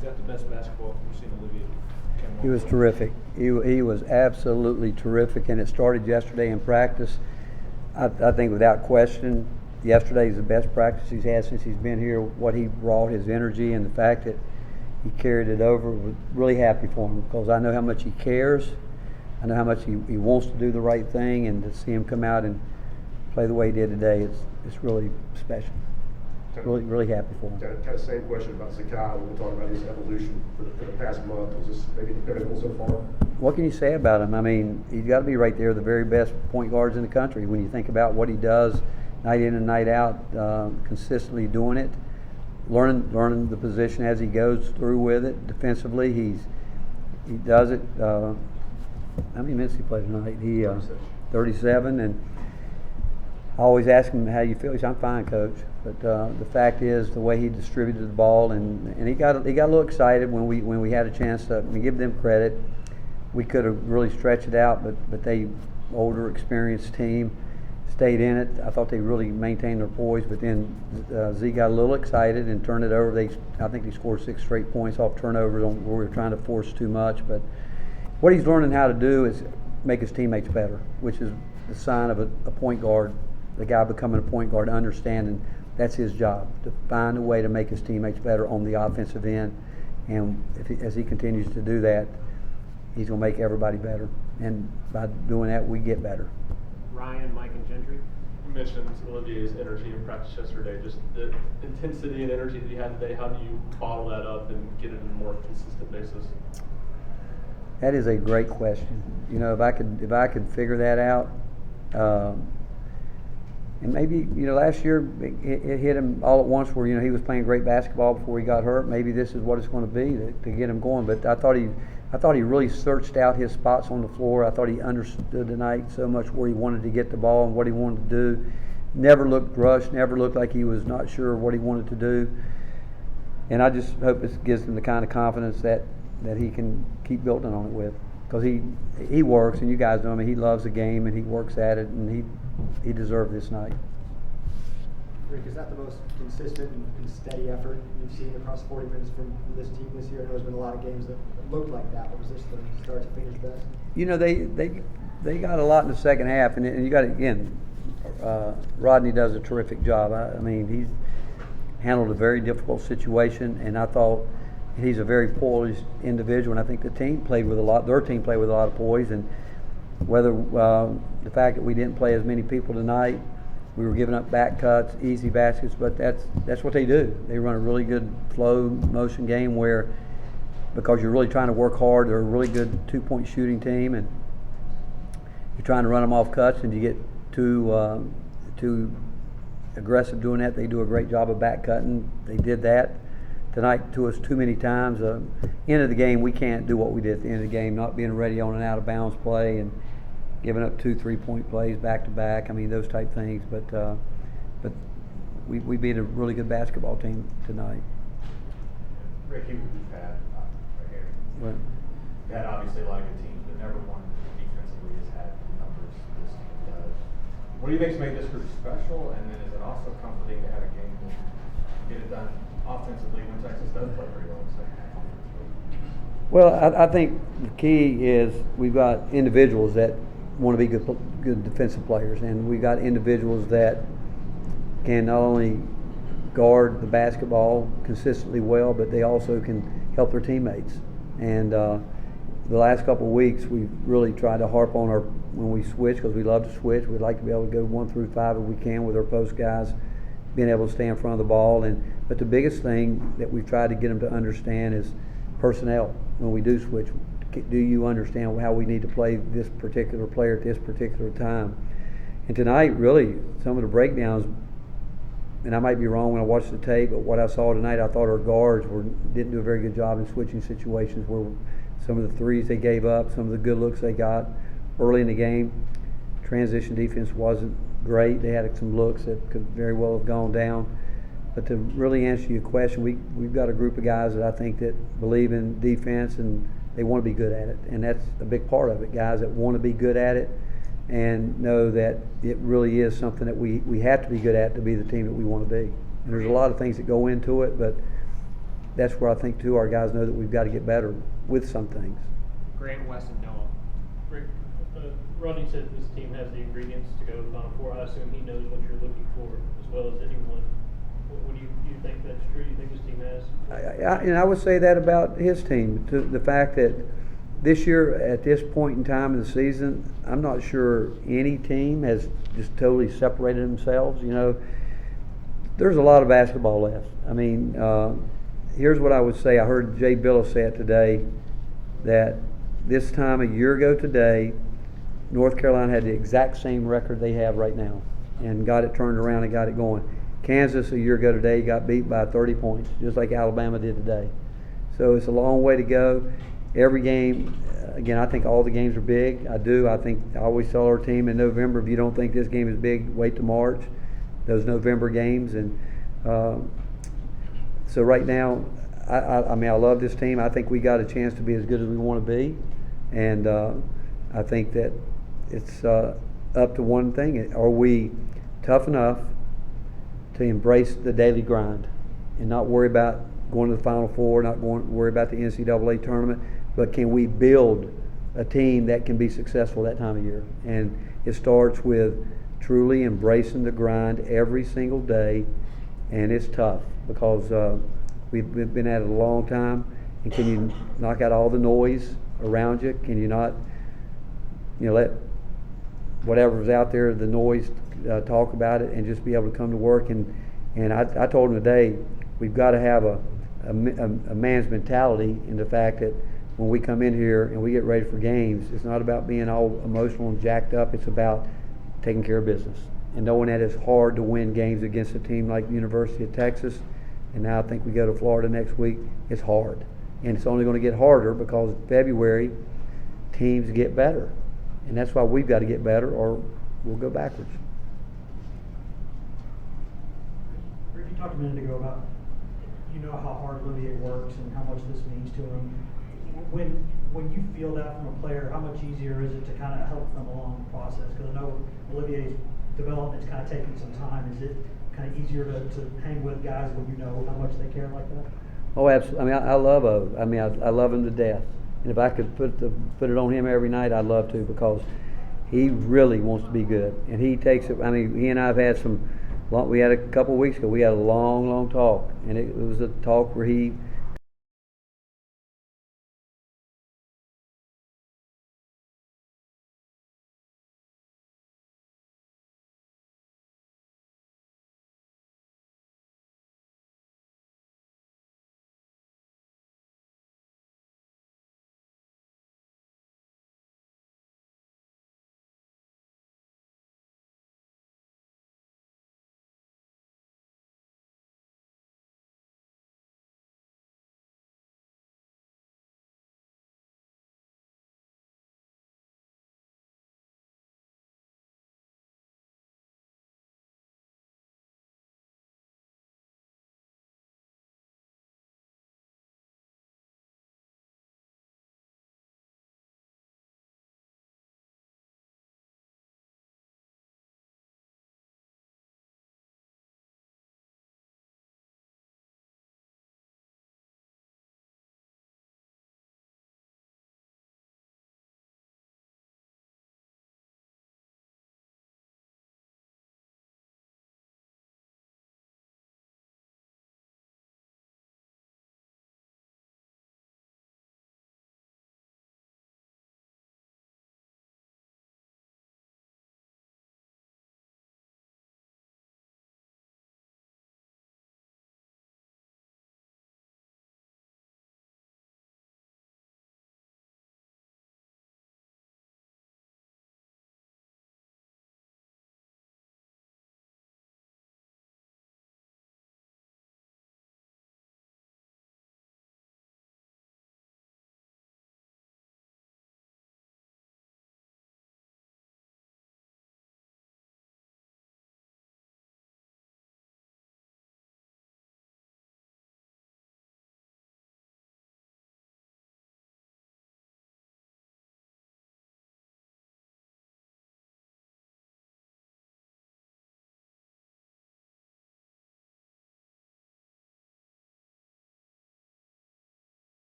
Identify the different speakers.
Speaker 1: Is that the best basketball you've seen Olivier?
Speaker 2: He was terrific. He was absolutely terrific, and it started yesterday in practice. I think without question, yesterday is the best practice he's had since he's been here. What he brought, his energy, and the fact that he carried it over, was really happy for him, because I know how much he cares. I know how much he wants to do the right thing, and to see him come out and play the way he did today, it's really special. Really happy for him.
Speaker 3: Kind of same question about Zakai. We're talking about his evolution for the past month. Was this maybe the pinnacle so far?
Speaker 2: What can you say about him? I mean, he's got to be right there, the very best point guards in the country. When you think about what he does night in and night out, consistently doing it, learning the position as he goes through with it. Defensively, he does it. How many minutes he played tonight? 37, and I always ask him how you feel. He said, "I'm fine, Coach." But the fact is, the way he distributed the ball, and he got a little excited when we had a chance to give them credit. We could have really stretched it out, but they, older, experienced team, stayed in it. I thought they really maintained their poise, but then Z got a little excited and turned it over. I think they scored 6 straight points off turnovers where we were trying to force too much. But what he's learning how to do is make his teammates better, which is the sign of a point guard, the guy becoming a point guard, understanding that's his job, to find a way to make his teammates better on the offensive end. And as he continues to do that, he's going to make everybody better. And by doing that, we get better.
Speaker 4: Ryan, Mike, and Gentry.
Speaker 5: You mentioned Olivier's energy in practice yesterday, just the intensity and energy that he had today. How do you bottle that up and get it on a more consistent basis?
Speaker 2: That is a great question. You know, if I could figure that out, and maybe, last year it hit him all at once where, he was playing great basketball before he got hurt. Maybe this is what it's going to be to get him going. But I thought he really searched out his spots on the floor. I thought he understood tonight so much where he wanted to get the ball and what he wanted to do. Never looked rushed, never looked like he was not sure what he wanted to do. And I just hope this gives him the kind of confidence that he can keep building on it with. Because he works, and you guys know him, he loves the game and he works at it, and he deserved this night.
Speaker 6: Rick, is that the most consistent and steady effort you've seen across 40 minutes from this team this year? I know there's been a lot of games that looked like that, but was this the start to finish best?
Speaker 2: They got a lot in the second half, and you got, again, Rodney does a terrific job. I mean, he's handled a very difficult situation, and I thought he's a very poised individual, and I think their team played with a lot of poise. And whether the fact that we didn't play as many people tonight, we were giving up back cuts, easy baskets, but that's what they do. They run a really good flow motion game where, because you're really trying to work hard, they're a really good 2-point shooting team, and you're trying to run them off cuts, and you get too aggressive doing that. They do a great job of back cutting. They did that tonight to us too many times. End of the game, we can't do what we did at the end of the game, not being ready on an out of bounds play and giving up 2 3-point plays back to back. I mean, those type things. But we beat a really good basketball team tonight.
Speaker 7: Ricky, we've had right here.
Speaker 2: Well,
Speaker 7: We've had obviously a lot of good teams, but never one defensively has had the numbers this team does. What do you think's made this group special? And then is it also comforting to have a game that get it done offensively when Texas does play pretty well in the second half offensively?
Speaker 2: Well, I think the key is we've got individuals that want to be good defensive players, and we've got individuals that can not only guard the basketball consistently well, but they also can help their teammates. And the last couple of weeks, we've really tried to harp on when we switch, because we love to switch. We'd like to be able to go 1 through 5 if we can with our post guys, being able to stay in front of the ball. But the biggest thing that we've tried to get them to understand is personnel. When we do switch, do you understand how we need to play this particular player at this particular time? And tonight, really, some of the breakdowns, and I might be wrong when I watched the tape, but what I saw tonight, I thought our guards didn't do a very good job in switching situations, where some of the threes they gave up, some of the good looks they got early in the game. Transition defense wasn't great. They had some looks that could very well have gone down. But to really answer your question, we've got a group of guys that I think that believe in defense, and they want to be good at it. And that's a big part of it, guys that want to be good at it and know that it really is something that we have to be good at to be the team that we want to be. And there's a lot of things that go into it, but that's where I think too our guys know that we've got to get better with some things.
Speaker 4: Grant, Wes, and Noah.
Speaker 5: Rick, Rodney said this team has the ingredients to go to the Final Four. I assume he knows what you're looking for as well as anyone. What do you think that's true? Do you think this team has?
Speaker 2: And I would say that about his team. To the fact that this year, at this point in time in the season, I'm not sure any team has just totally separated themselves. You know, there's a lot of basketball left. I mean, here's what I would say. I heard Jay Billis say it today, that this time a year ago today, North Carolina had the exact same record they have right now and got it turned around and got it going. Kansas a year ago today got beat by 30 points, just like Alabama did today. So it's a long way to go. Every game, again, I think all the games are big. I do. I always tell our team in November, if you don't think this game is big, wait till March, those November games. And so right now, I mean, I love this team. I think we got a chance to be as good as we want to be. And I think that it's up to one thing. Are we tough enough to embrace the daily grind and not worry about going to the Final Four, not worry about the NCAA tournament, but can we build a team that can be successful that time of year? And it starts with truly embracing the grind every single day, and it's tough because we've been at it a long time. And can you knock out all the noise around you? Can you not, let whatever's out there, the noise, talk about it and just be able to come to work? And I told him today, we've got to have a man's mentality in the fact that when we come in here and we get ready for games, it's not about being all emotional and jacked up. It's about taking care of business and knowing that it's hard to win games against a team like the University of Texas. And now I think we go to Florida next week. It's hard, and it's only going to get harder because in February teams get better, and that's why we've got to get better or we'll go backwards.
Speaker 8: Rick, you talked a minute ago about how hard Olivier works and how much this means to him. When you feel that from a player, how much easier is it to kind of help them along the process? Because I know Olivier's development's kind of taking some time. Is it kind of easier to hang with guys when you know how much they care like that?
Speaker 2: Oh, absolutely. I mean, I love him to death. And if I could put it on him every night, I'd love to, because he really wants to be good. And he takes it. I mean, he and I have had we had a couple of weeks ago, we had a long talk. And it was a talk where he